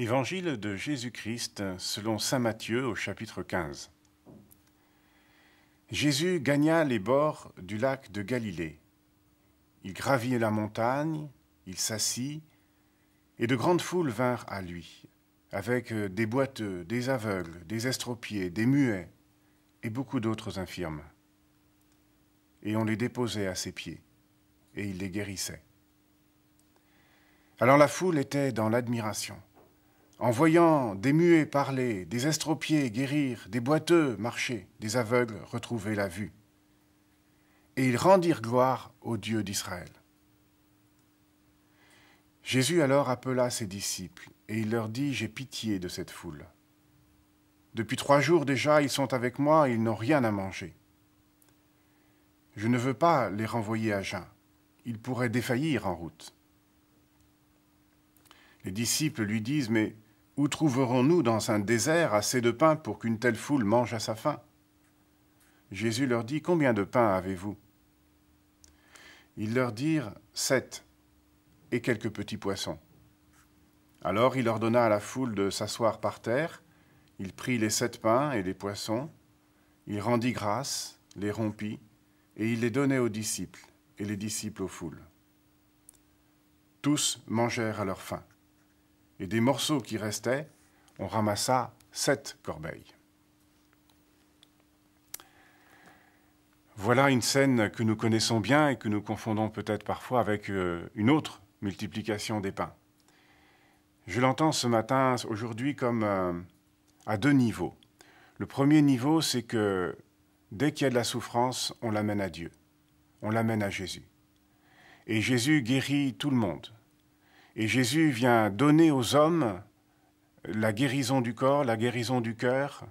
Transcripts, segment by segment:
Évangile de Jésus-Christ selon saint Matthieu au chapitre 15. Jésus gagna les bords du lac de Galilée. Il gravit la montagne, il s'assit, et de grandes foules vinrent à lui, avec des boiteux, des aveugles, des estropiés, des muets, et beaucoup d'autres infirmes. Et on les déposait à ses pieds, et il les guérissait. Alors la foule était dans l'admiration. En voyant des muets parler, des estropiés guérir, des boiteux marcher, des aveugles retrouver la vue. Et ils rendirent gloire au Dieu d'Israël. Jésus alors appela ses disciples, et il leur dit « J'ai pitié de cette foule. Depuis 3 jours déjà, ils sont avec moi et ils n'ont rien à manger. Je ne veux pas les renvoyer à jeun. Ils pourraient défaillir en route. » Les disciples lui disent « Mais où trouverons-nous dans un désert assez de pain pour qu'une telle foule mange à sa faim ?» Jésus leur dit « Combien de pain avez-vous » Ils leur dirent « 7, et quelques petits poissons. » Alors il ordonna à la foule de s'asseoir par terre. Il prit les 7 pains et les poissons. Il rendit grâce, les rompit, et il les donnait aux disciples, et les disciples aux foules. Tous mangèrent à leur faim. Et des morceaux qui restaient, on ramassa 7 corbeilles. Voilà une scène que nous connaissons bien et que nous confondons peut-être parfois avec une autre multiplication des pains. Je l'entends ce matin, aujourd'hui, comme à 2 niveaux. Le premier niveau, c'est que dès qu'il y a de la souffrance, on l'amène à Dieu, on l'amène à Jésus. Et Jésus guérit tout le monde. Et Jésus vient donner aux hommes la guérison du corps, la guérison du cœur,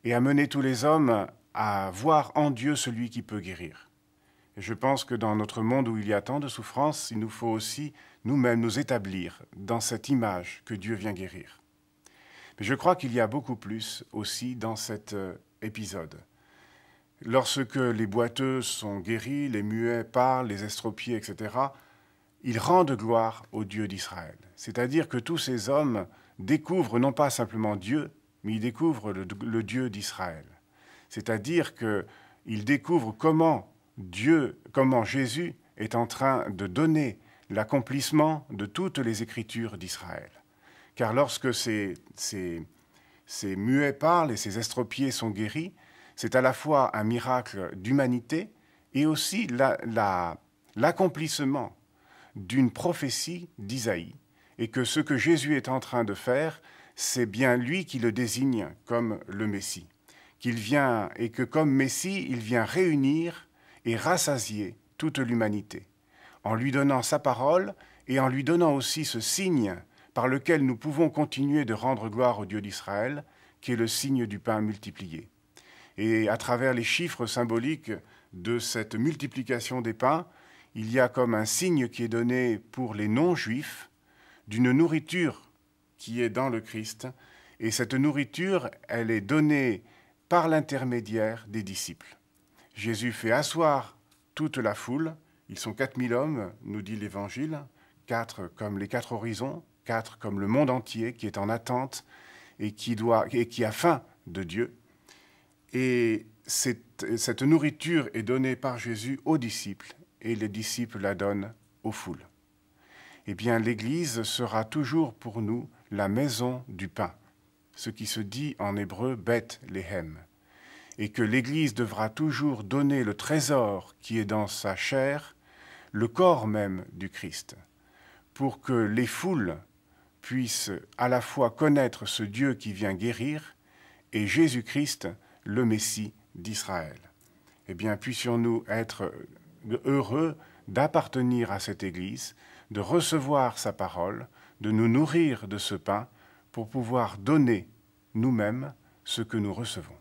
et amener tous les hommes à voir en Dieu celui qui peut guérir. Et je pense que dans notre monde où il y a tant de souffrance, il nous faut aussi nous-mêmes nous établir dans cette image que Dieu vient guérir. Mais je crois qu'il y a beaucoup plus aussi dans cet épisode. Lorsque les boiteux sont guéris, les muets parlent, les estropiés, etc., ils rendent gloire au Dieu d'Israël. C'est-à-dire que tous ces hommes découvrent non pas simplement Dieu, mais ils découvrent le Dieu d'Israël. C'est-à-dire qu'ils découvrent comment Jésus est en train de donner l'accomplissement de toutes les Écritures d'Israël. Car lorsque ces muets parlent et ces estropiés sont guéris, c'est à la fois un miracle d'humanité et aussi l'accomplissement d'une prophétie d'Isaïe, et que ce que Jésus est en train de faire, c'est bien lui qui le désigne comme le Messie, qu'il vient, et que comme Messie, il vient réunir et rassasier toute l'humanité, en lui donnant sa parole et en lui donnant aussi ce signe par lequel nous pouvons continuer de rendre gloire au Dieu d'Israël, qui est le signe du pain multiplié. Et à travers les chiffres symboliques de cette multiplication des pains, il y a comme un signe qui est donné pour les non-juifs d'une nourriture qui est dans le Christ. Et cette nourriture, elle est donnée par l'intermédiaire des disciples. Jésus fait asseoir toute la foule. Ils sont 4000 hommes, nous dit l'Évangile, 4 comme les 4 horizons, 4 comme le monde entier qui est en attente et qui a faim de Dieu. Et cette nourriture est donnée par Jésus aux disciples. Et les disciples la donnent aux foules. Eh bien, l'Église sera toujours pour nous la maison du pain, ce qui se dit en hébreu « Beth Lehem », et que l'Église devra toujours donner le trésor qui est dans sa chair, le corps même du Christ, pour que les foules puissent à la fois connaître ce Dieu qui vient guérir et Jésus-Christ, le Messie d'Israël. Eh bien, puissions-nous être heureux d'appartenir à cette Église, de recevoir sa parole, de nous nourrir de ce pain pour pouvoir donner nous-mêmes ce que nous recevons.